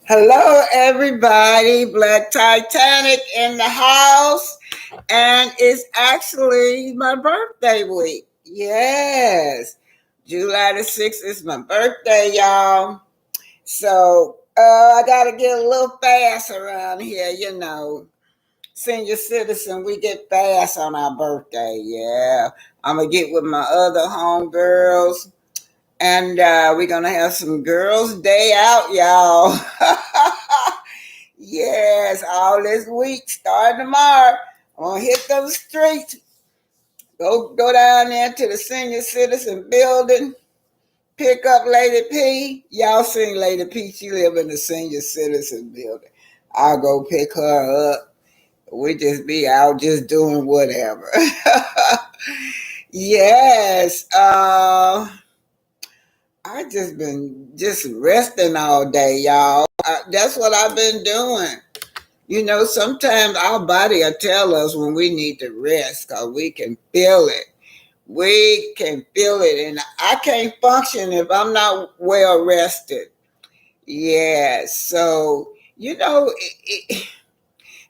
Hello, everybody. Black Titanic in the house. And it's actually my birthday week. Yes. July the 6th is my birthday, y'all. So I got to get a little fast around here, Senior citizen, we get fast on our birthday. Yeah. I'm going to get with my other homegirls. And we're going to have some girls' day out, y'all. Yes, all this week, starting tomorrow. I'm gonna hit those streets. Go down there to the senior citizen building. Pick up Lady P. Y'all seen Lady P? She live in the senior citizen building. I'll go pick her up. We just be out just doing whatever. Yes. I just been just resting all day, y'all. That's what I've been doing. Sometimes our body will tell us when we need to rest because we can feel it. We can feel it. And I can't function if I'm not well rested. Yeah. So,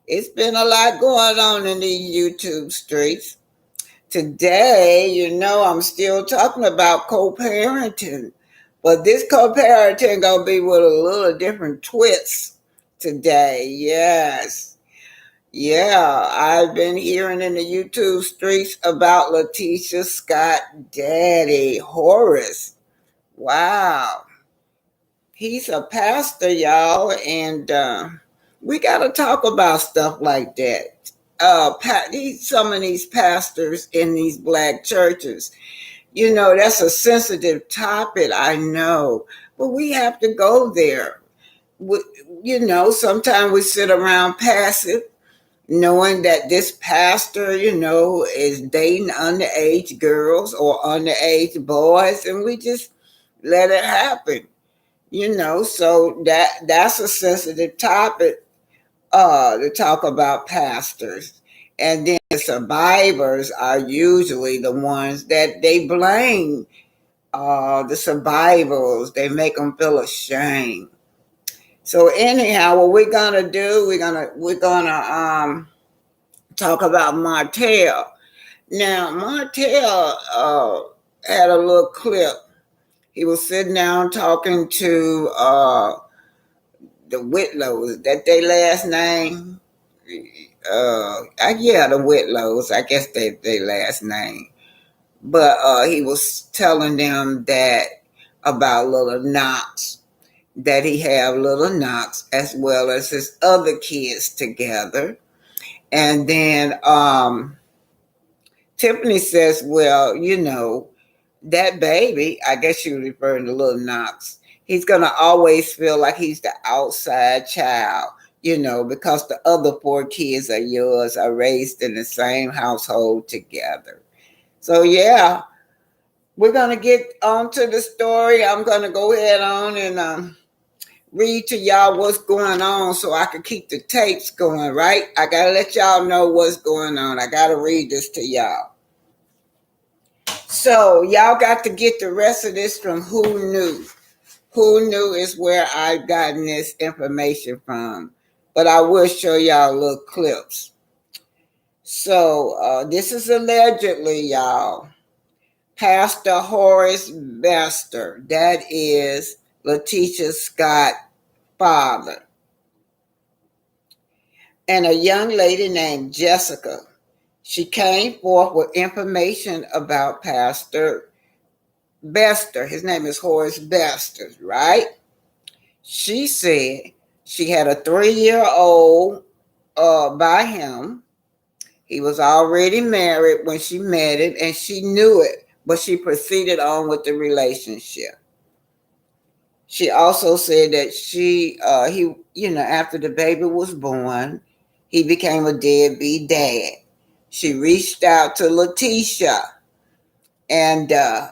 it's been a lot going on in these YouTube streets. Today, I'm still talking about co-parenting. But this co-parenting going to be with a little different twist today. Yes. Yeah, I've been hearing in the YouTube streets about Letitia Scott daddy, Horace. Wow. He's a pastor, y'all, and we got to talk about stuff like that. Some of these pastors in these black churches, that's a sensitive topic, I know, but we have to go there. We, sometimes we sit around passive knowing that this pastor, is dating underage girls or underage boys, and we just let it happen, So that's a sensitive topic to talk about pastors. And then the survivors are usually the ones that they blame. The survivors, they make them feel ashamed. So anyhow, what we're gonna do, we're gonna talk about Martell. Now, Martell had a little clip. He was sitting down talking to the Whitlows. That their last name? Yeah, the Whitlows. I guess their last name. But he was telling them that about little Knox, that he have little Knox as well as his other kids together. And then Tiffany says, well, that baby, I guess she was referring to little Knox, he's going to always feel like he's the outside child, because the other four kids are yours, are raised in the same household together. So, yeah, we're going to get on to the story. I'm going to go ahead on and read to y'all what's going on so I can keep the tapes going, right? I got to let y'all know what's going on. I got to read this to y'all. So y'all got to get the rest of this from Who Knew. Who Knew is where I've gotten this information from. But I will show y'all little clips. So this is allegedly, y'all, Pastor Horace Bester. That is Letitia Scott's father. And a young lady named Jessica. She came forth with information about Pastor Bester. His name is Horace Bester, right? She said she had a 3-year-old by him. He was already married when she met him, and she knew it, but she proceeded on with the relationship. She also said that after the baby was born, he became a deadbeat dad. She reached out to Letitia and, tried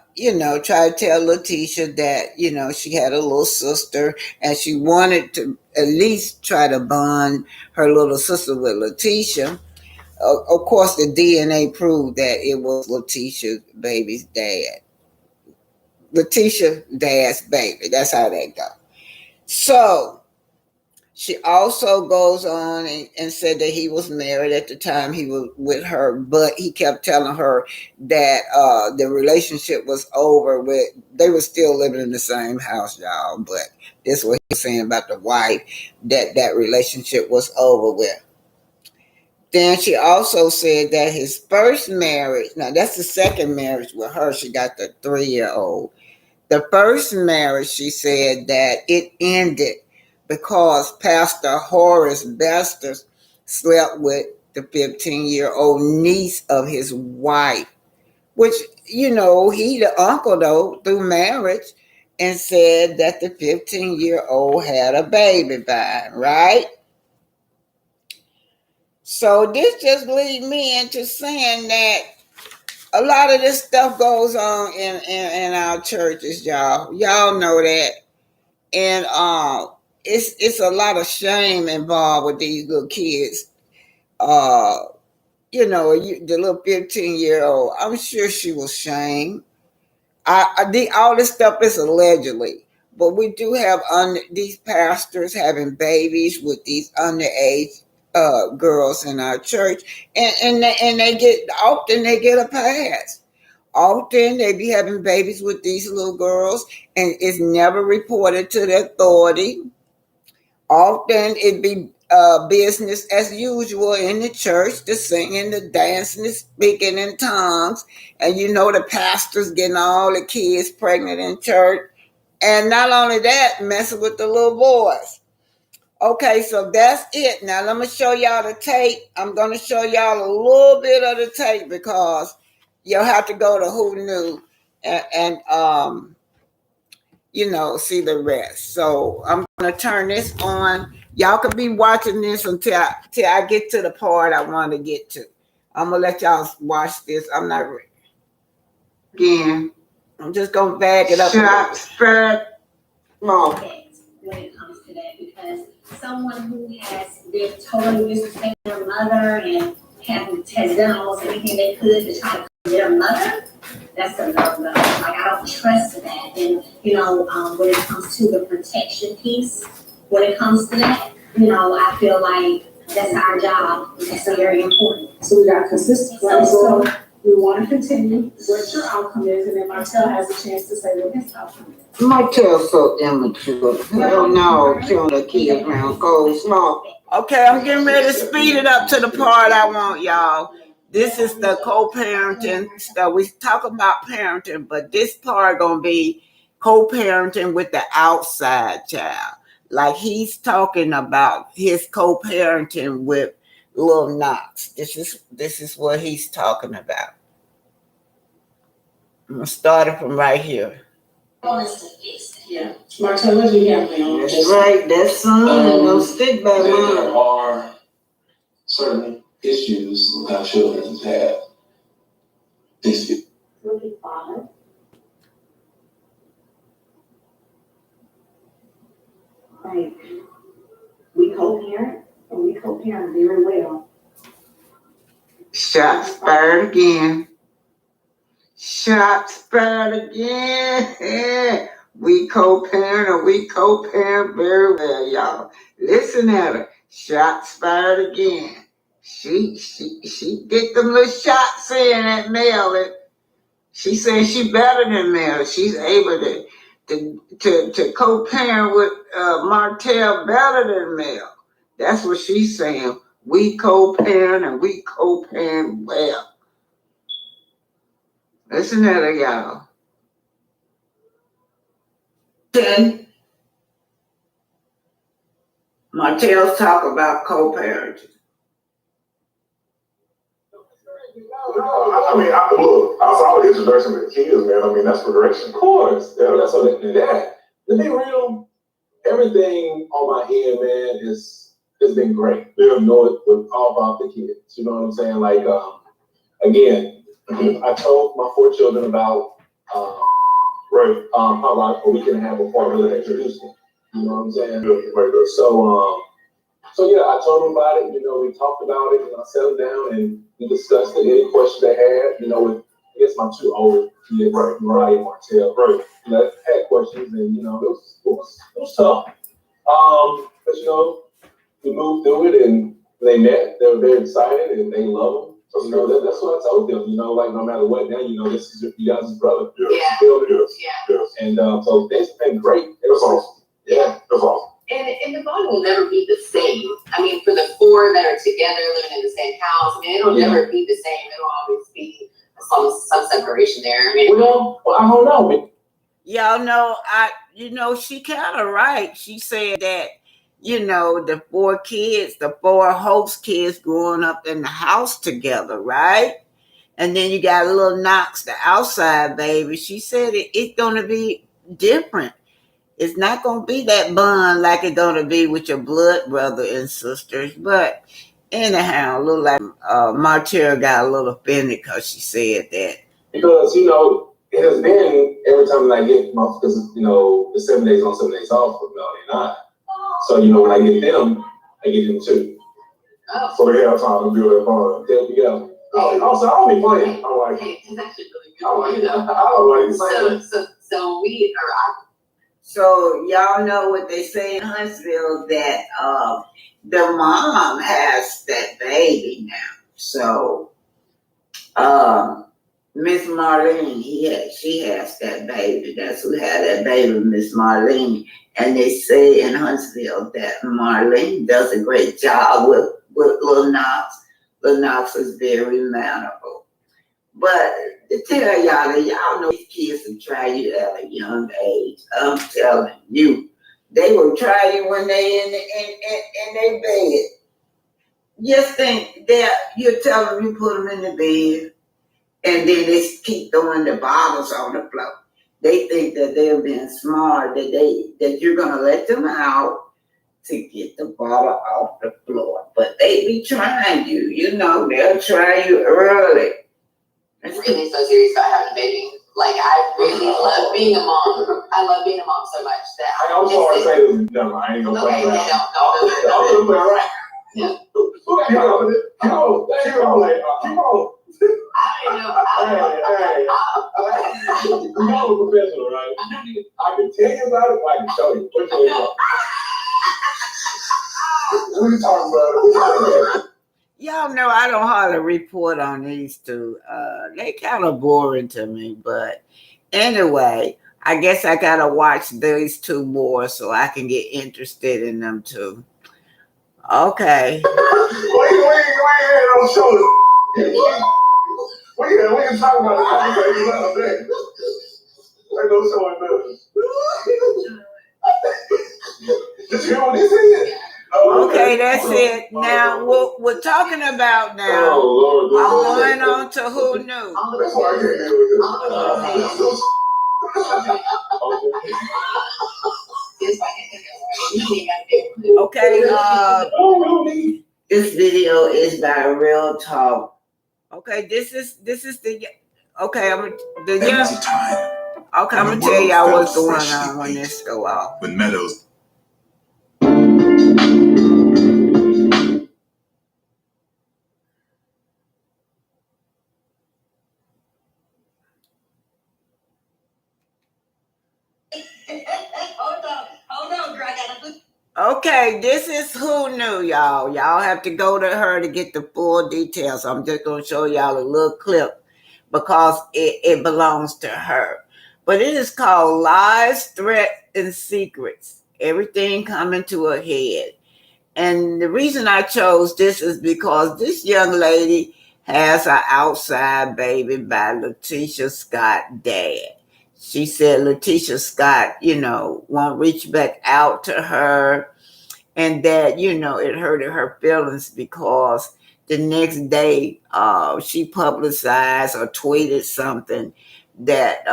to tell Letitia that, she had a little sister and she wanted to at least try to bond her little sister with Letitia. Of course, the DNA proved that it was Letitia's baby's dad. Letitia dad's baby. That's how that go. So She also goes on and said that he was married at the time he was with her, but he kept telling her that the relationship was over with. They were still living in the same house, y'all, but this is what he was saying about the wife, that relationship was over with. Then she also said that his first marriage, now that's the second marriage with her, she got the 3-year-old. The first marriage, she said that it ended because Pastor Horace Besters slept with the 15-year-old niece of his wife, which, he the uncle, though, through marriage, and said that the 15-year-old had a baby by him, right? So this just leads me into saying that a lot of this stuff goes on in our churches, y'all. Y'all know that. And it's a lot of shame involved with these little kids. The little 15-year-old, I'm sure she was shamed. All this stuff is allegedly, but we do have these pastors having babies with these underage girls in our church, and they get a pass. Often they be having babies with these little girls, and it's never reported to the authority. Often it be business as usual in the church, the singing, the dancing, the speaking in tongues, and the pastors getting all the kids pregnant in church, and not only that, messing with the little boys. Okay, so that's it. Now let me show y'all the tape. I'm going to show y'all a little bit of the tape because you'll have to go to Who Knew and see the rest. So I'm going to turn this on. Y'all could be watching this until I get to the part I want to get to. I'm going to let y'all watch this. I'm not ready. Again, I'm just going to bag it up. Shot, spread, long. When it comes to that, because someone who has been totally disrespecting their mother and has done almost anything they could to try to commit their mother, that's a no-no. Like, I don't trust that. And, when it comes to the protection piece, when it comes to that, I feel like that's our job. That's very important. So we got consistency. Right? So we want to continue what your outcome is, and then Martell has a chance to say what his outcome is. Martell's so immature. Hell no, killing the kids around cold smoke. Okay, I'm getting ready to speed it up to the part I want, y'all. This is the co-parenting stuff. We talk about parenting, but this part gonna be co-parenting with the outside child. Like he's talking about his co-parenting with Lil Knox. This is what he's talking about. I'm gonna start it from right here. Yeah, Martell, what do you have on? That's right. That's son. Don't stick by mine. There are certain issues that children have. These 25. Like, we co-parent, and we co-parent very well. Shots fired again. Shots fired again. We co-parent or we co-parent very well, y'all. Listen at her. Shots fired again. She get them little shots in at Mel. She says she better than Mel. She's able to co-parent with Martell better than Mel. That's what she's saying. We co-parent and we co-parent well. Listen at her, y'all. 10. Martell's talk about co-parenting. I mean, look, I saw the introduction with the kids, man. I mean, that's progression. Of course. Yeah, so that to be real, everything on my end, man, has been great. Yeah. With all about the kids. You know what I'm saying? Like, again, I told my 4 children about Right. how about a week and a half before I really introduced them. You know what I'm saying? Yeah, right. So yeah, I told them about it. We talked about it, and I sat them down and we discussed it. Any questions they had, with I guess my 2 older kids, Right. Mariah and Martell, Right. Had questions, and it was tough. But we moved through it, and they met. They were very excited, and they love him. So, that's what I told them. Like no matter what, now this is you guys' brother. Yeah. Still is. Yeah. And so it's been great. That's awesome. Yeah, that's awesome. And the bond will never be the same. I mean, for the four that are together living in the same house, I mean, it'll never be the same. It'll always be some separation there. I mean, well, I don't know. Y'all know, she kind of right. She said that, the four Hope's kids growing up in the house together, right? And then you got little Knox, the outside baby. She said it's going to be different. It's not going to be that bond like it's going to be with your blood brother and sisters. But anyhow, a little like Martell got a little offended because she said that. Because, it has been every time that I get because, the 7 days on, 7 days off with Melody and I. So, when I get them, I get them too. oh, So they have time to build that bond. There we go. Also, I don't be playing. I like it. hey, it's actually really I like good. it. I like it. So we are. So y'all know what they say in Huntsville that the mom has that baby now. So Miss Marlene, she has that baby. That's who had that baby, Miss Marlene. And they say in Huntsville that Marlene does a great job with Lil Knox. Lil Knox is very mannerable. But to tell y'all that y'all know these kids will try you at a young age. I'm telling you, they will try you when they in their bed. Just think that you're telling them you put them in the bed, and then they keep throwing the bottles on the floor. They think that they're being smart, that you're gonna let them out to get the bottle off the floor. But they be trying you. They'll try you early. Really so serious about having a baby. Like, I really love being a mom. I love being a mom so much that I'm sorry to say this. Never mind. I ain't gonna okay, play yeah, around. don't. Yeah. Keep on. Keep on. Keep on. I don't know. You know I'm a professional, right? I can tell you about it, but I can show you. Which one you want? What are you talking about? Y'all know I don't hardly report on these two. They kind of boring to me, but anyway, I guess I gotta watch these two more so I can get interested in them too. Okay. Wait, I'm showing. We ain't talking about the conversation the other day. Ain't no showing nothing. Did you hear what he said? Okay, that's it. Now, what we're talking about now, I'm going on to who knew. That's why I can't deal with Okay, this video is by Real Talk. Okay, this is the okay. I'm gonna tell y'all what's going on when this go off. When Meadows. Hold on, girl. I gotta. Okay, this is who knew, y'all. Y'all have to go to her to get the full details. I'm just gonna show y'all a little clip because it belongs to her. But it is called Lies, Threats, and Secrets. Everything coming to a head. And the reason I chose this is because this young lady has an outside baby by Letitia Scott's dad. She said Letitia Scott, won't reach back out to her, and that, it hurted her feelings because the next day she publicized or tweeted something that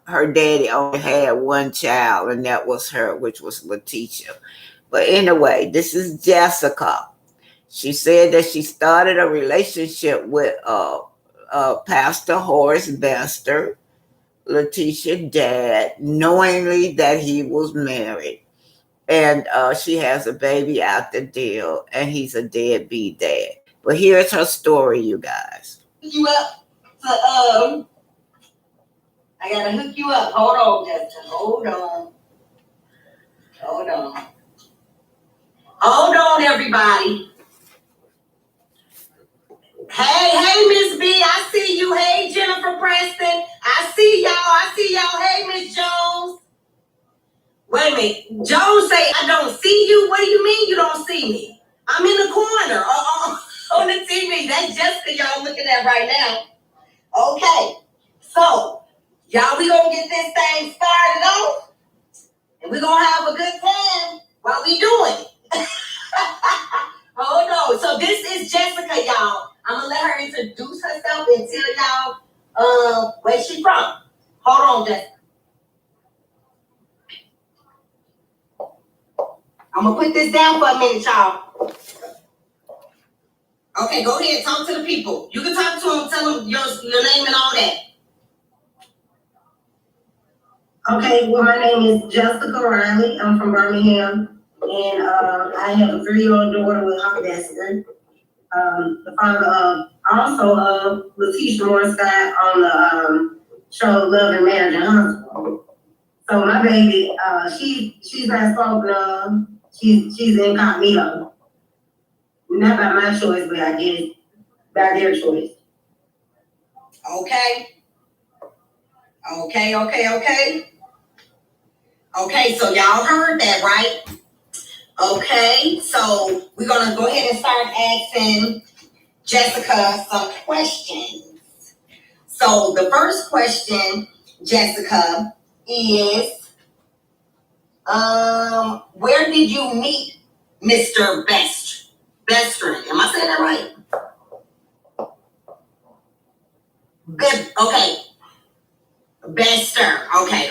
her daddy only had one child, and that was her, which was Letitia. But anyway, this is Jessica. She said that she started a relationship with Pastor Horace Bester, Letitia's dad, knowingly that he was married. And she has a baby out the deal, and he's a deadbeat dad. But here's her story, you guys. You up to I gotta hook you up. Hold on, Justin. Hold on. Hold on, everybody. Hey, Miss B, I see you. Hey, Jennifer Preston. I see y'all. Hey, Miss Jones. Wait a minute. Jones say, I don't see you. What do you mean you don't see me? I'm in the corner on the TV. That's Jessica y'all looking at right now. Okay. So, y'all, we gonna get this thing started off. And we're gonna have a good time while we do it. Oh no, so this is Jessica, y'all. I'm gonna let her introduce herself and tell y'all where she from. Hold on, Jessica. I'm gonna put this down for a minute, y'all. Okay, go ahead, talk to the people. You can talk to them, tell them your name and all that. Okay, well, my name is Jessica Riley. I'm from Birmingham, and I have a 3-year-old daughter with autism. The father of also Letitia Moore Scott on the show Love and Marriage in Huntsville. So my baby, she's not spoken of. She's incognito. Not by my choice, but I guess by their choice. Okay. Okay, so y'all heard that, right? Okay, so we're gonna go ahead and start asking Jessica some questions. So the first question, Jessica, is where did you meet Mr. Bestrin? Am I saying that right? Okay. Bester. Okay.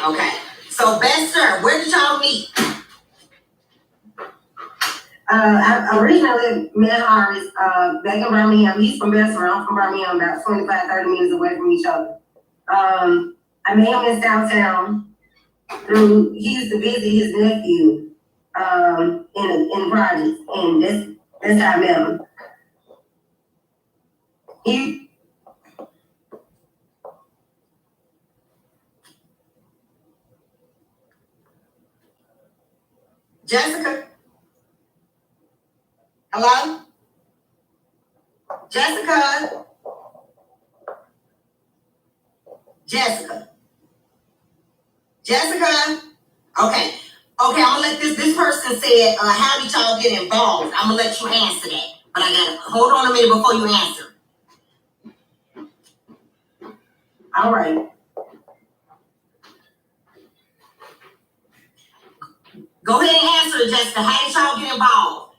So Bester, where did y'all meet? I originally met Horace back in Birmingham. He's from Bester. I'm from Birmingham, about 25-30 minutes away from each other. I met him in Southtown. He used to visit his nephew in projects, and that's how I met him. Jessica? Hello? Jessica? Okay, I'm gonna let this person said, how did y'all get involved? I'm gonna let you answer that. But I gotta hold on a minute before you answer. All right. Go ahead and answer it, Jessica. How did y'all get involved?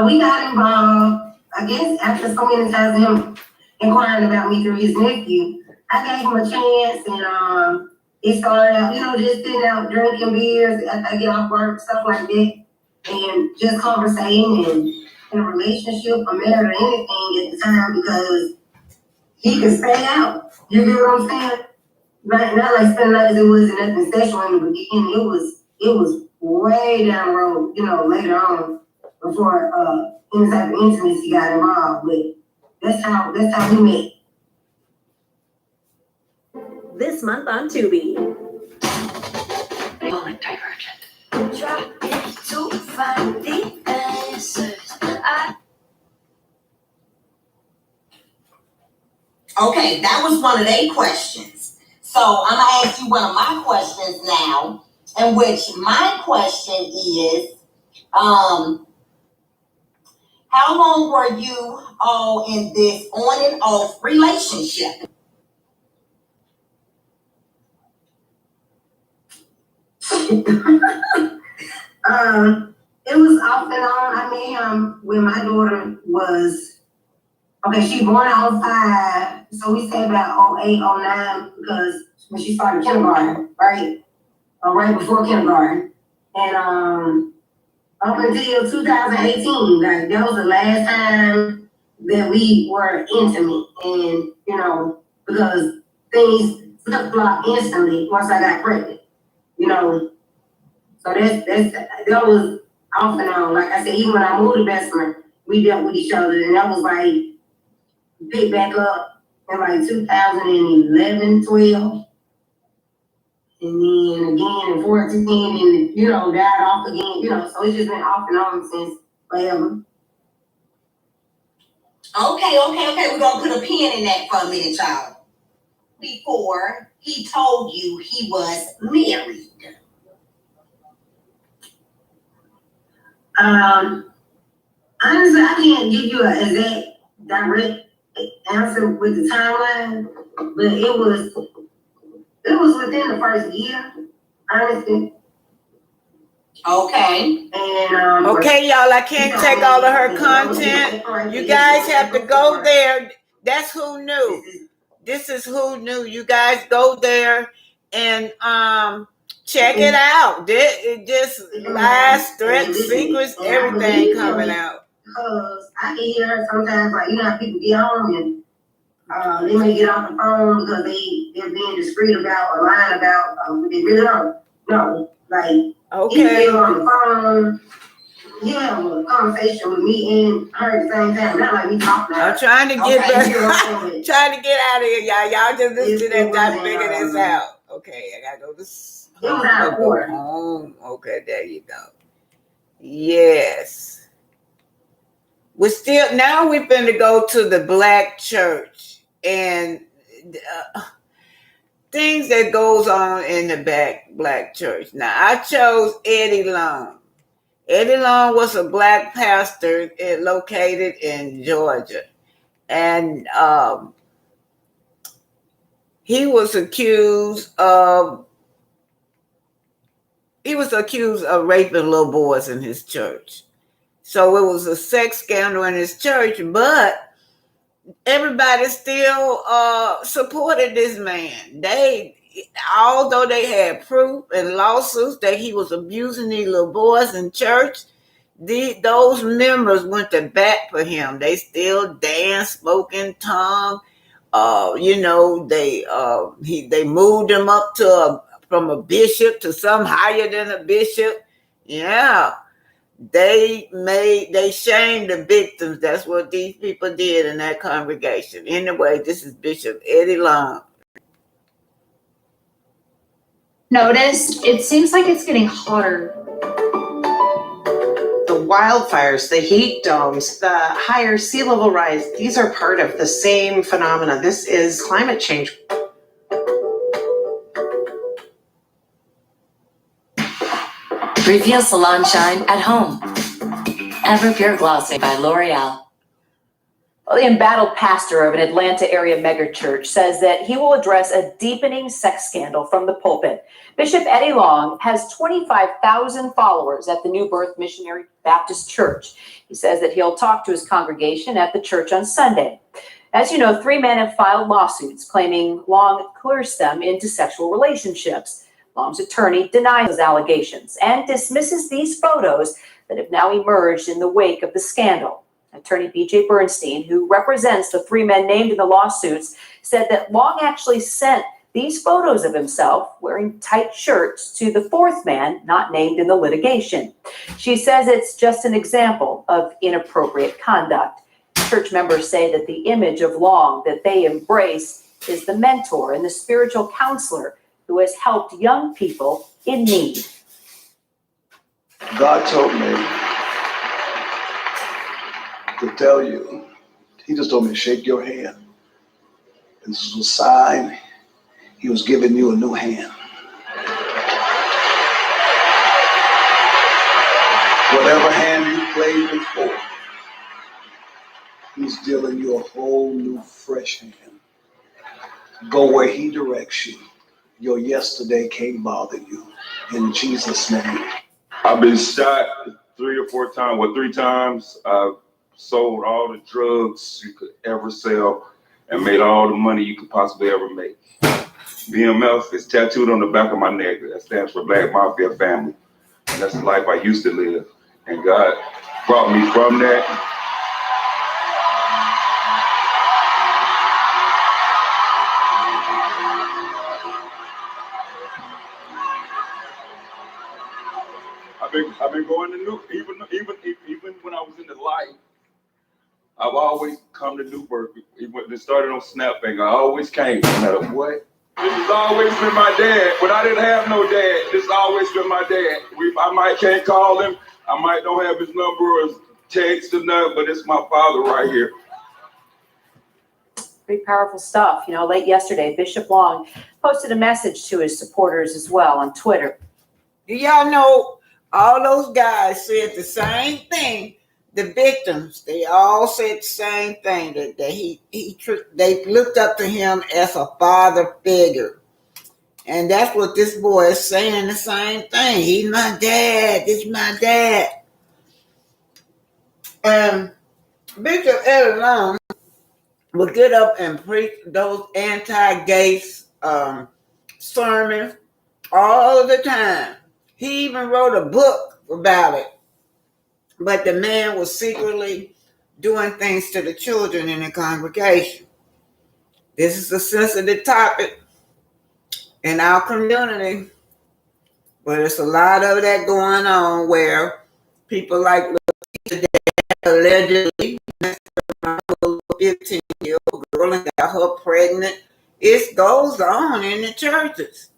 We got involved, I guess, after so many times him inquiring about me through his nephew. I gave him a chance, and it started out, just sitting out drinking beers after I get off work, stuff like that, and just conversating and in a relationship or married or anything at the time, because he could stay out. You get what I'm saying? Not like spending nights, it wasn't nothing sexual in the beginning. It was way down the road, later on, before any type of intimacy got involved. But that's how we met. This month on Tubi. Pulling divergent. Trying to find the answers. Okay, that was one of their questions. So I'm gonna ask you one of my questions now, in which my question is, how long were you all in this on and off relationship? It was off and on. I met him when my daughter was, she born in 05, so we say about 08, 09, because when she started kindergarten, right? Right before kindergarten. And up until 2018, like that was the last time that we were intimate. And, because things flip-flopped instantly once I got pregnant, So that was off and on. Like I said, even when I moved to Bessemer, we dealt with each other, and that was like picked back up in like 2011, 12. and then again in 14, and died off again, so it's just been off and on since forever. Okay, we're gonna put a pin in that for a minute, y'all. Before he told you he was married. Honestly, I can't give you an exact direct answer with the timeline, but it was within the first year, honestly. Okay. And Okay, y'all, I can't take all of her content. You guys have to go there. That's Who Knew. This is Who Knew. You guys go there and check it out. It just lies, threats, secrets, everything coming out. Because I can hear sometimes, like, how people get on and they may get off the phone because they're being discreet about or lying about what they really don't know. Like, okay, on the phone, you have a conversation with me and her at the same time. Not like we talking. I'm trying to get back. Trying to get out of here, y'all. Y'all just listen to that time to figure this out. Okay, I gotta go this. Home. Okay, there you go. Yes. We're finna go to the black church and things that goes on in the black church. Now, I chose Eddie Long. Eddie Long was a black pastor located in Georgia. And he was accused of raping little boys in his church. So it was a sex scandal in his church, but everybody still supported this man. Although they had proof and lawsuits that he was abusing these little boys in church, those members went to bat for him. They still danced, spoke in tongue. They moved him up from a bishop to some higher than a bishop. Yeah. They shamed the victims. That's what these people did in that congregation. Anyway, this is Bishop Eddie Long. Notice, it seems like it's getting hotter. The wildfires, the heat domes, the higher sea level rise, these are part of the same phenomena. This is climate change. Reveal salon shine at home. Ever Pure Glossing by L'Oreal. Well, the embattled pastor of an Atlanta area megachurch says that he will address a deepening sex scandal from the pulpit. Bishop Eddie Long has 25,000 followers at the New Birth Missionary Baptist Church. He says that he'll talk to his congregation at the church on Sunday. As you know, 3 men have filed lawsuits claiming Long coerced them into sexual relationships. Long's attorney denies those allegations and dismisses these photos that have now emerged in the wake of the scandal. Attorney B.J. Bernstein, who represents the 3 men named in the lawsuits, said that Long actually sent these photos of himself wearing tight shirts to the 4th man not named in the litigation. She says it's just an example of inappropriate conduct. Church members say that the image of Long that they embrace is the mentor and the spiritual counselor who has helped young people in need. God told me to tell you, he just told me to shake your hand. This is a sign he was giving you a new hand. Whatever hand you played before, he's dealing you a whole new fresh hand. Go where he directs you. Your yesterday can't bother you. In Jesus' name. I've been shot 3 or 4 times. Well, 3 times. I've sold all the drugs you could ever sell and made all the money you could possibly ever make. BMF is tattooed on the back of my neck. That stands for Black Mafia Family. And that's the life I used to live. And God brought me from that. I've been going to New, even when I was in the light, I've always come to Newburgh. It started on Snapback. I always came, no matter what. This has always been my dad. When I didn't have no dad, this has always been my dad. I might can't call him. I might don't have his number or his text or nothing, but it's my father right here. Pretty powerful stuff. You know, late yesterday, Bishop Long posted a message to his supporters as well on Twitter. Do y'all know all those guys said the same thing? The victims, they all said the same thing, that they looked up to him as a father figure. And that's what this boy is saying, the same thing. He's my dad. This is my dad. And Bishop Eddie Long would get up and preach those anti-gay sermons all the time. He even wrote a book about it. But the man was secretly doing things to the children in the congregation. This is a sensitive topic in our community, but it's a lot of that going on where people like allegedly 15-year-old girl and got her pregnant. It goes on in the churches.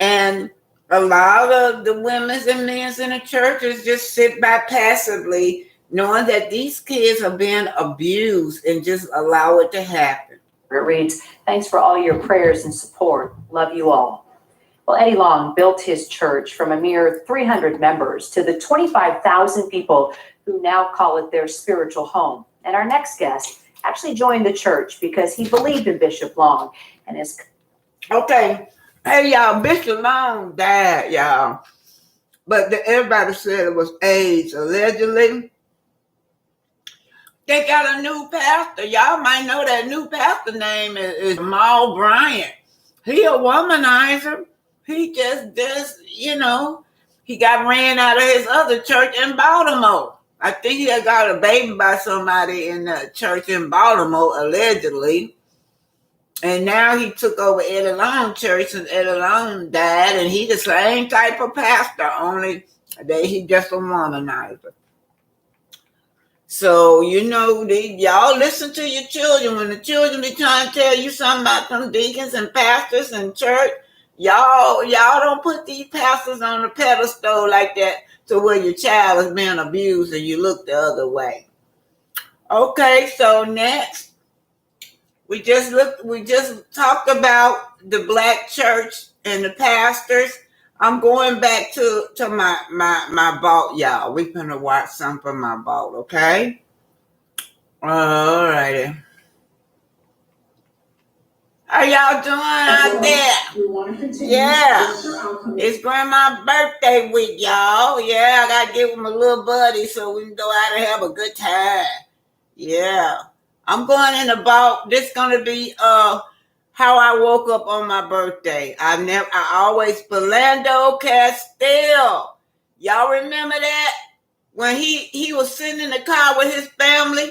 And a lot of the women's and men's in the churches just sit by passively knowing that these kids are being abused and just allow it to happen. It reads, thanks for all your prayers and support. Love you all. Well, Eddie Long built his church from a mere 300 members to the 25,000 people who now call it their spiritual home. And our next guest actually joined the church because he believed in Bishop Long and his... Okay. Hey, y'all, Bishop Long died, y'all. But everybody said it was AIDS, allegedly. They got a new pastor. Y'all might know that new pastor name is Jamal Bryant. He a womanizer. He just, he got ran out of his other church in Baltimore. I think he had got a baby by somebody in the church in Baltimore, allegedly. And now he took over Eddie Long Church and Eddie Long died, and he the same type of pastor, only that he just a womanizer. So, y'all listen to your children. When the children be trying to tell you something about them deacons and pastors in church, y'all don't put these pastors on a pedestal like that to where your child is being abused and you look the other way. Okay, so next. We just talked about the black church and the pastors. I'm going back to my vault, y'all. We're gonna watch some from my vault, okay? All righty. How y'all doing out there? Yeah. It's grandma's birthday week, y'all. Yeah, I gotta get with my little buddy so we can go out and have a good time. Yeah. I'm going in about, this going to be how I woke up on my birthday. I always, Philando Castile. Y'all remember that? When he was sitting in the car with his family,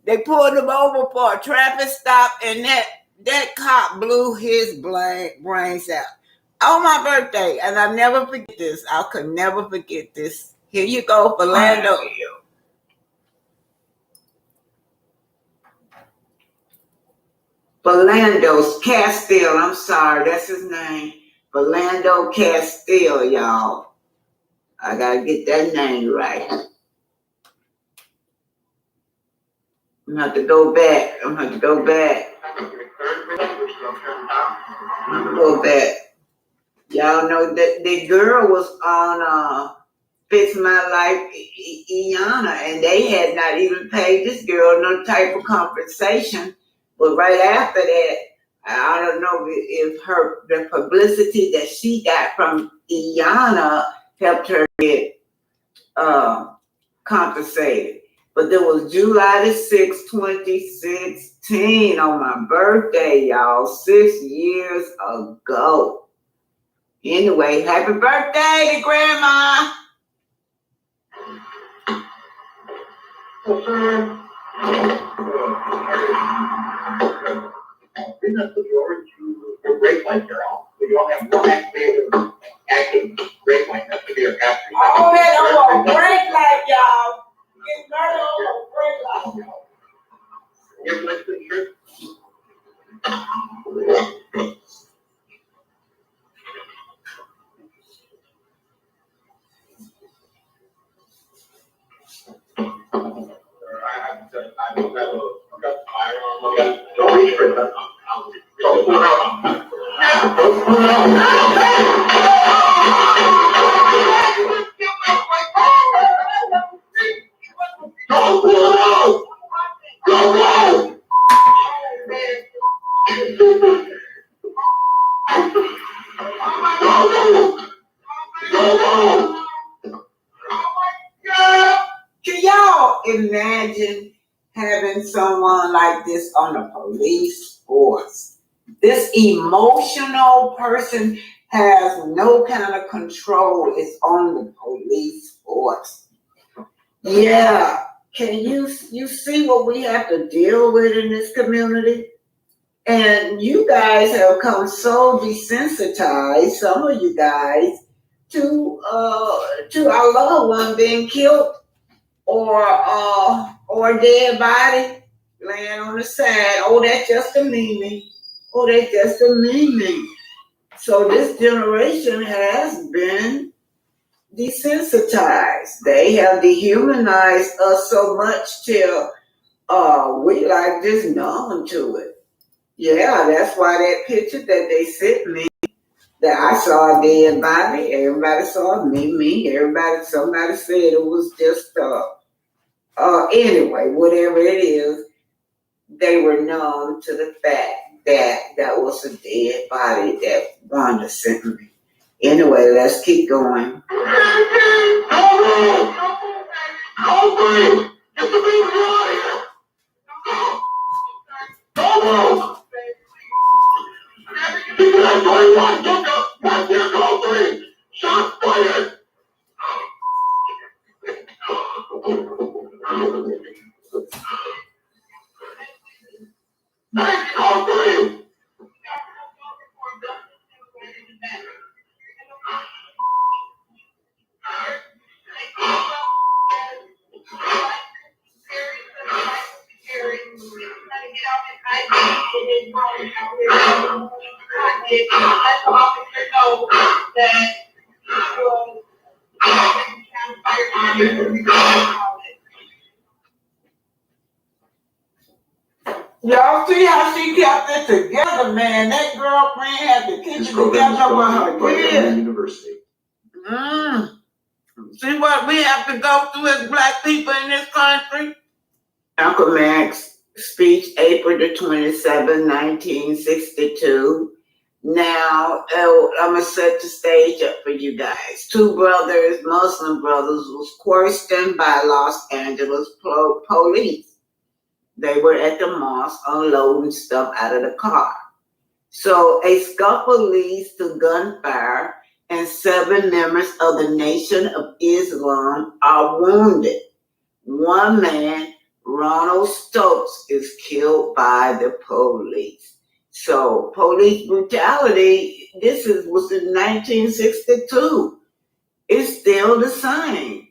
they pulled him over for a traffic stop, and that cop blew his brains out on my birthday. And I never forget this. I could never forget this. Here you go, Philando. Philando Castile, I'm sorry, that's his name. Philando Castile, y'all. I gotta get that name right. I'm gonna have to go back. Y'all know that the girl was on Fix My Life, Iana, and they had not even paid this girl no type of compensation. But right after that, I don't know if the publicity that she got from Iana helped her get compensated. But there was July the 6th, 2016 on my birthday, y'all, 6 years ago. Anyway, happy birthday to Grandma. We're not looking over to break like you're all. We don't have no active break like that to be a pastor. All that over a break like y'all. Get murdered over a break like y'all. You're listening to don't have I've got firearm, I've got no restraint. Can y'all imagine having someone like this on the police force? This emotional person has no kind of control. It's on the police force. Yeah. Can you see what we have to deal with in this community? And you guys have come so desensitized, some of you guys, to our loved one being killed or a dead body laying on the side. Oh, that's just a meme. Oh, that's just a meme. So this generation has been desensitized. They have dehumanized us so much till we like just numb to it. Yeah, that's why that picture that they sent me, that I saw a dead body, everybody saw me, somebody said it was just anyway, whatever it is, they were numb to the fact that that was a dead body that Wanda sent me. Anyway, let's keep going. Y'all see how she kept it together, man. That girlfriend had to keep it together with her kids. University. See what we have to go through as black people in this country? Malcolm X speech, April the 27th, 1962. Now, I'm going to set the stage up for you guys. Two brothers, Muslim brothers, was questioned by Los Angeles police. They were at the mosque unloading stuff out of the car. So a scuffle leads to gunfire and 7 members of the Nation of Islam are wounded. One man, Ronald Stokes, is killed by the police. So police brutality, was in 1962. It's still the same.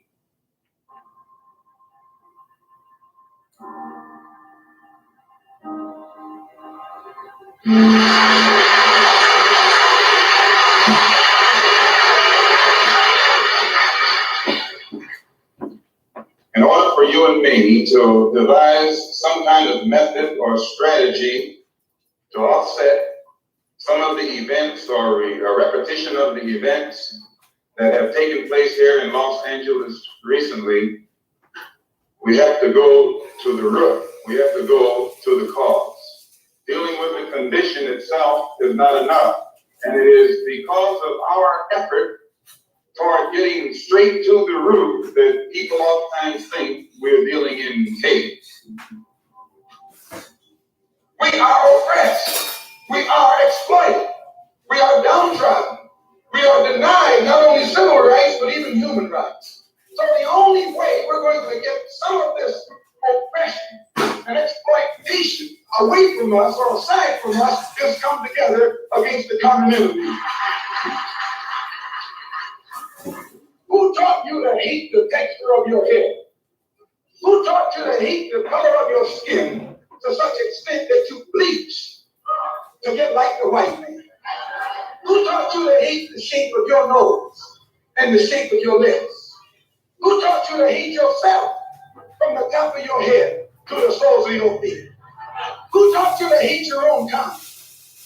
In order for you and me to devise some kind of method or strategy to offset some of the events or a repetition of the events that have taken place here in Los Angeles recently, we have to go to the root. We have to go to the cause. Dealing with the condition itself is not enough. And it is because of our effort toward getting straight to the root that people oftentimes think we're dealing in caves. We are oppressed. We are exploited. We are downtrodden. We are denied not only civil rights, but even human rights. So the only way we're going to get some of this oppression and exploitation away from us or aside from us is come together against the common enemy. Who taught you to hate the texture of your hair? Who taught you to hate the color of your skin to such extent that you bleach to get like the white man? Who taught you to hate the shape of your nose and the shape of your lips? Who taught you to hate yourself from the top of your head to the soles of your feet? Who taught you to hate your own kind?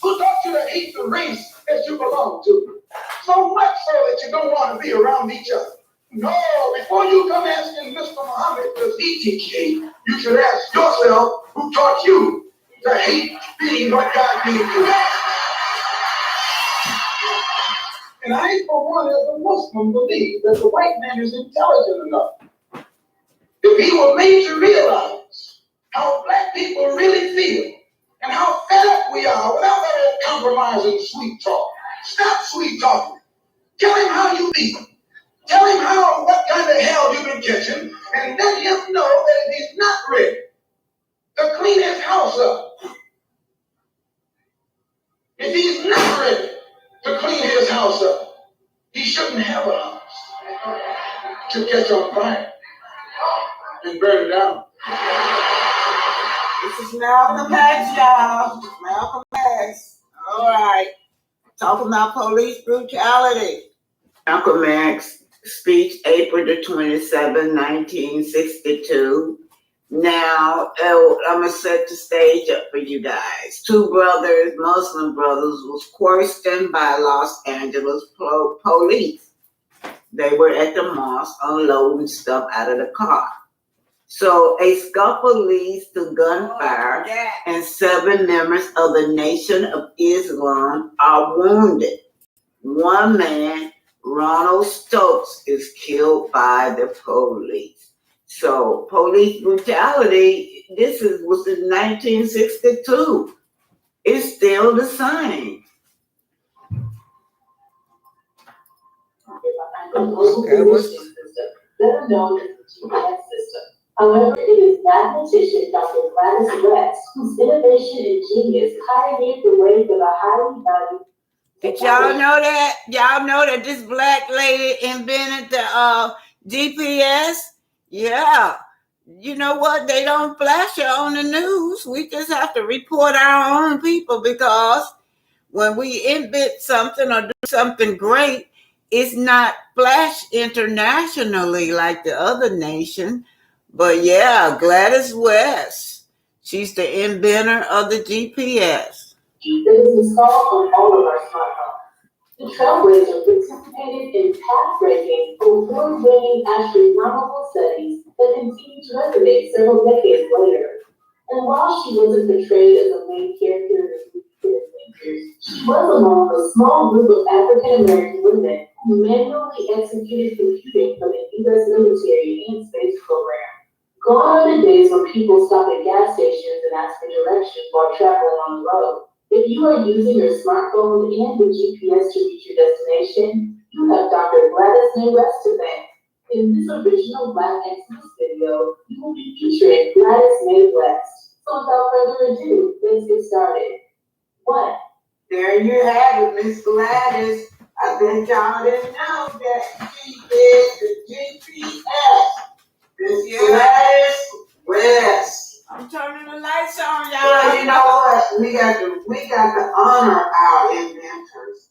Who taught you to hate the race that you belong to? So much so that you don't want to be around each other. No, before you come asking Mr. Muhammad, does he teach you? You should ask yourself, who taught you to hate being what God gave you? And I, for one, as a Muslim, believe that the white man is intelligent enough. If he were made to realize how black people really feel and how fed up we are without that compromising sweet talk. Stop sweet talking. Tell him how you feel. Tell him what kind of hell you've been catching, and let him know that if he's not ready to clean his house up, if he's not ready to clean his house up, he shouldn't have a house to catch on fire and burn it down. This is Malcolm X, y'all. Malcolm X. All right. Talking about police brutality. Malcolm X speech, April the 27th, 1962. Now, I'm going to set the stage up for you guys. Two brothers, Muslim brothers, was questioned by Los Angeles police. They were at the mosque unloading stuff out of the car. So a scuffle leads to gunfire, and 7 members of the Nation of Islam are wounded. One man, Ronald Stokes, is killed by the police. So police brutality, was in 1962. It's still the same. Better known as the GPS system. However, it is mathematician Dr. Gladys, whose innovation and genius pioneered the way for the highly valued. Did y'all know that? Y'all know that this black lady invented the GPS? Yeah. You know what? They don't flash it on the news. We just have to report our own people, because when we invent something or do something great, it's not flashed internationally like the other nation. But yeah, Gladys West, she's the inventor of the GPS. It is installed on all of our smartphones. The trailblazer participated in path-breaking, award-winning astronomical studies that continue to resonate several decades later. And while she wasn't portrayed as a main character in the Adventures, she was among a small group of African-American women who manually executed computing for the U.S. military and space program. Gone are the days when people stop at gas stations and ask for directions while traveling on the road. If you are using your smartphone and the GPS to reach your destination, you have Dr. Gladys West to thank. In this original Black Xmas video, you will be featuring Gladys West. So without further ado, let's get started. 1. There you have it, Miss Gladys. I bet y'all didn't know that she is the GPS. Miss Gladys West. I'm turning the lights on, y'all. Well, you know what? We got to honor our inventors.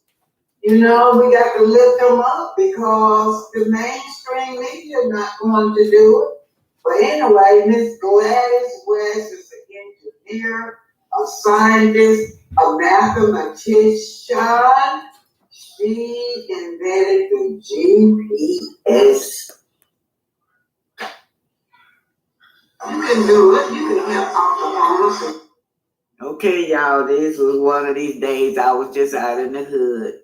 You know, we got to lift them up, because the mainstream media is not going to do it. But anyway, Miss Gladys West is an engineer, a scientist, a mathematician. She invented the GPS. You can do it. You can help out the homeless. Okay, y'all, this was one of these days I was just out in the hood,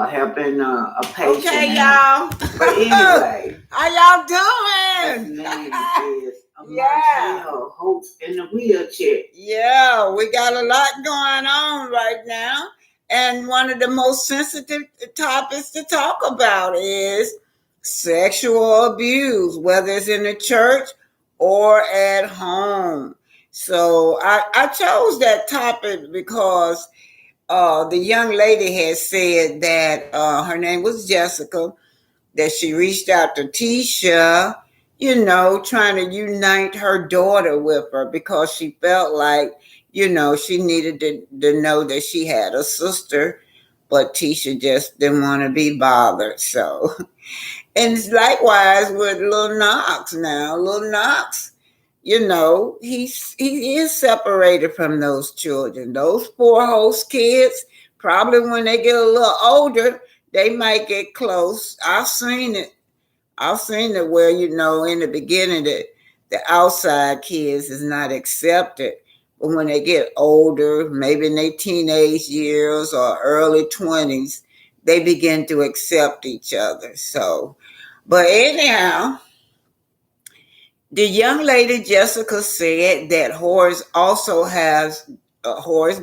helping a patient. Okay, y'all. But anyway. How y'all doing? His name is Martell, Hope in the wheelchair. Yeah, we got a lot going on right now. And one of the most sensitive topics to talk about is sexual abuse, whether it's in the church or at home. So I chose that topic because the young lady had said that her name was Jessica, that she reached out to Tisha, trying to unite her daughter with her, because she felt like, she needed to know that she had a sister, but Tisha just didn't want to be bothered. So, and it's likewise with Lil Knox now. Lil Knox, you know, he is separated from those children. Those poor host kids, probably when they get a little older, they might get close. I've seen it. I've seen it where, you know, in the beginning that the outside kids is not accepted. But when they get older, maybe in their teenage years or early 20s, they begin to accept each other. So, but anyhow, the young lady Jessica said that Horace also has Horace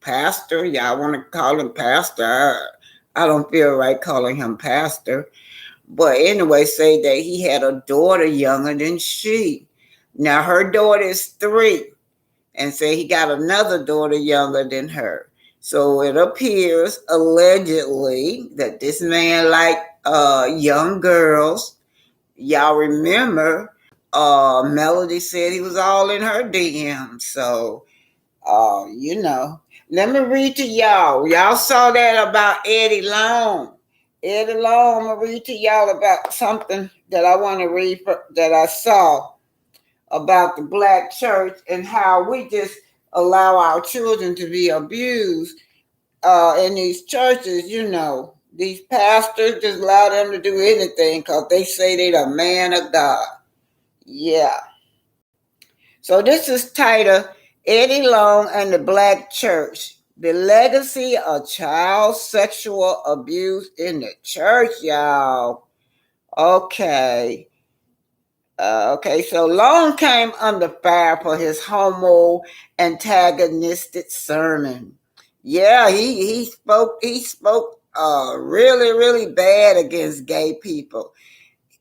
pastor. Y'all want to call him pastor? I don't feel right calling him pastor. But anyway, say that he had a daughter younger than she. Now her daughter is 3, and say he got another daughter younger than her. So it appears allegedly that this man liked young girls. Y'all remember Melody said he was all in her DM. So you know. Let me read to y'all. Y'all saw that about Eddie Long. Eddie Long, I'm gonna read to y'all about something that I want to read that I saw about the black church and how we just allow our children to be abused in these churches. You know, these pastors just allow them to do anything because they say they're the man of God. Yeah. So this is titled Eddie Long and the Black Church, the legacy of child sexual abuse in the church, y'all. Okay. Okay, so Long came under fire for his homo antagonistic sermon. Yeah, he spoke really, really bad against gay people.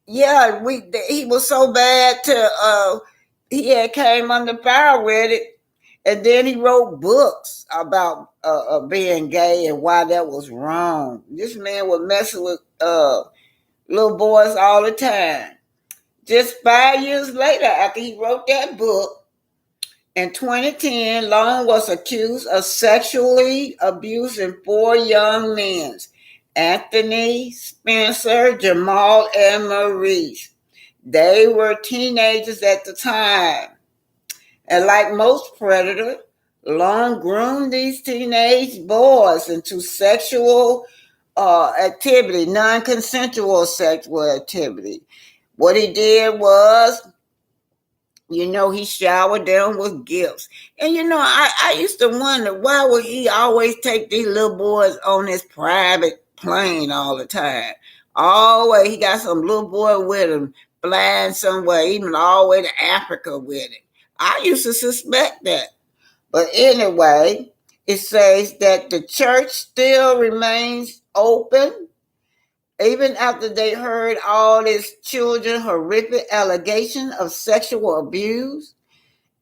Yeah, he was so bad to he had came under fire with it, and then he wrote books about being gay and why that was wrong. This man was messing with little boys all the time. Just 5 years later, after he wrote that book, in 2010, Long was accused of sexually abusing 4 young men, Anthony, Spencer, Jamal, and Maurice. They were teenagers at the time. And like most predators, Long groomed these teenage boys into sexual activity, non-consensual sexual activity. What he did was, you know, he showered them with gifts. And, you know, I used to wonder, why would he always take these little boys on his private plane all the time? Always, he got some little boy with him, flying somewhere, even all the way to Africa with him. I used to suspect that. But anyway, it says that the church still remains open even after they heard all these children horrific allegations of sexual abuse.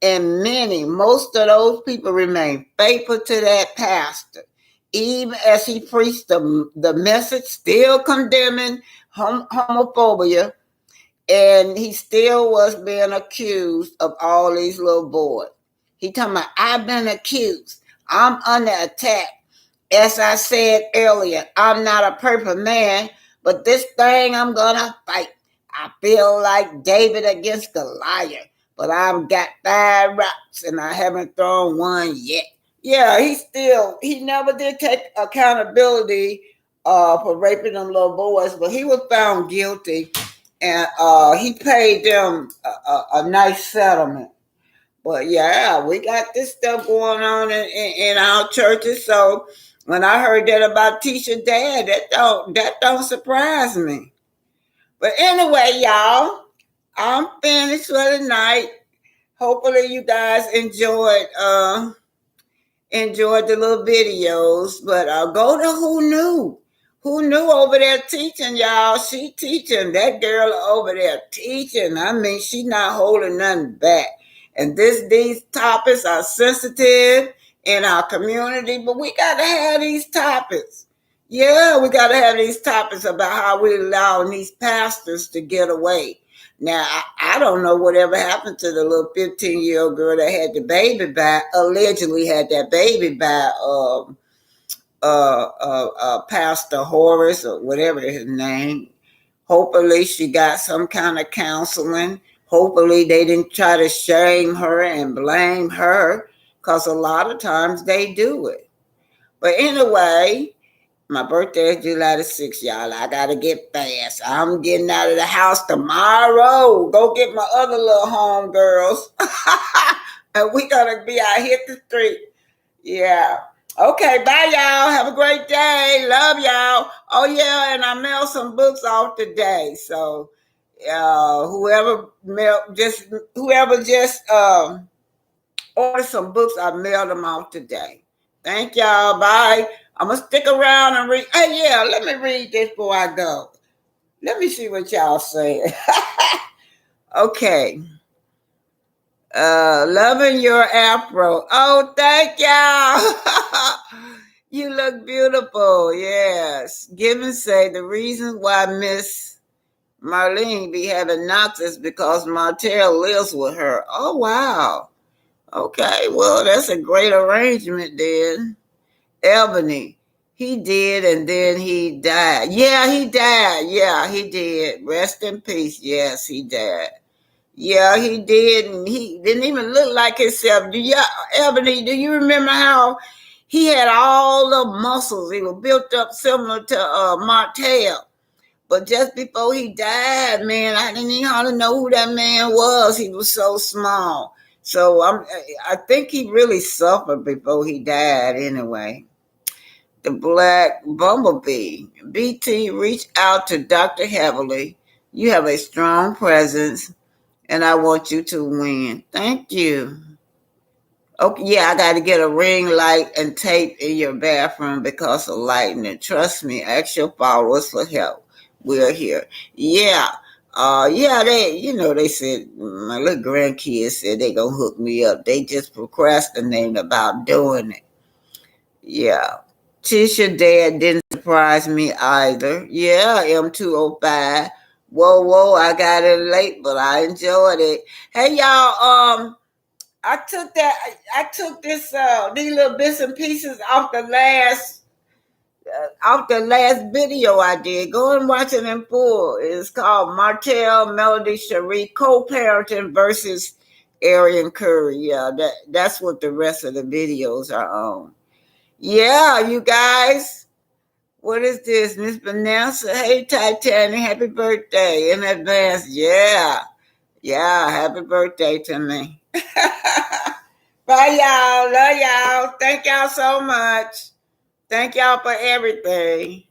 And most of those people remain faithful to that pastor, even as he preached the message, still condemning homophobia, and he still was being accused of all these little boys. He talking about, I've been accused. I'm under attack. As I said earlier, I'm not a perfect man, but this thing I'm gonna fight. I feel like David against Goliath, but I've got 5 rocks and I haven't thrown one yet. Yeah, he never did take accountability for raping them little boys, but he was found guilty, and he paid them a nice settlement. But yeah, we got this stuff going on in our churches. So when I heard that about Tisha dad, that don't surprise me. But anyway, y'all, I'm finished for the night. Hopefully you guys enjoyed the little videos. But go to Who Knew. Who Knew over there teaching, y'all. She teaching. That girl over there teaching. I mean, she not holding nothing back. And these topics are sensitive in our community, but we got to have these topics. Yeah, we got to have these topics about how we allowing these pastors to get away. Now, I don't know whatever happened to the little 15-year-old girl that had the baby by, allegedly had that baby by Pastor Horace or whatever his name. Hopefully she got some kind of counseling. Hopefully they didn't try to shame her and blame her, because a lot of times they do it. But anyway, my birthday is July the 6th, y'all. I got to get fast. I'm getting out of the house tomorrow. Go get my other little homegirls. And we going to be out, hit the street. Yeah. Okay, bye, y'all. Have a great day. Love y'all. Oh, yeah, and I mailed some books off today. So whoever just ordered some books, I mailed them off today. Thank y'all. Bye. I'm going to stick around and read. Hey, yeah, let me read this before I go. Let me see what y'all saying. Okay. Loving your afro. Oh, thank y'all. You look beautiful. Yes. Given say the reason why Miss Marlene be having knots is because Martell lives with her. Oh, wow. Okay, well, that's a great arrangement then. Ebony, he did, and then he died. Yeah, he died. Yeah, he did. Rest in peace. Yes, he died. Yeah, he did, and he didn't even look like himself. Ebony, do you remember how he had all the muscles? He was built up similar to Martell. But just before he died, man, I didn't even hardly know who that man was. He was so small. So I think he really suffered before he died anyway. The Black Bumblebee. BT, reach out to Dr. Heavily. You have a strong presence, and I want you to win. Thank you. Okay, yeah, I got to get a ring light and tape in your bathroom because of lightning. Trust me, ask your followers for help. We're here. Yeah. Yeah, they said, my little grandkids said they gonna hook me up. They just procrastinating about doing it. Yeah. Tisha dad didn't surprise me either. Yeah, M205. Whoa, I got it late, but I enjoyed it. Hey y'all, I took these little bits and pieces off the last video I did. Go and watch it in full. It's called Martell, Melody, Cherie, co-parenting versus Arian Curry. Yeah, that's what the rest of the videos are on. Yeah, you guys. What is this? Miss Vanessa? Hey, Titanic, happy birthday in advance. Yeah, happy birthday to me. Bye, y'all. Love y'all. Thank y'all so much. Thank y'all for everything.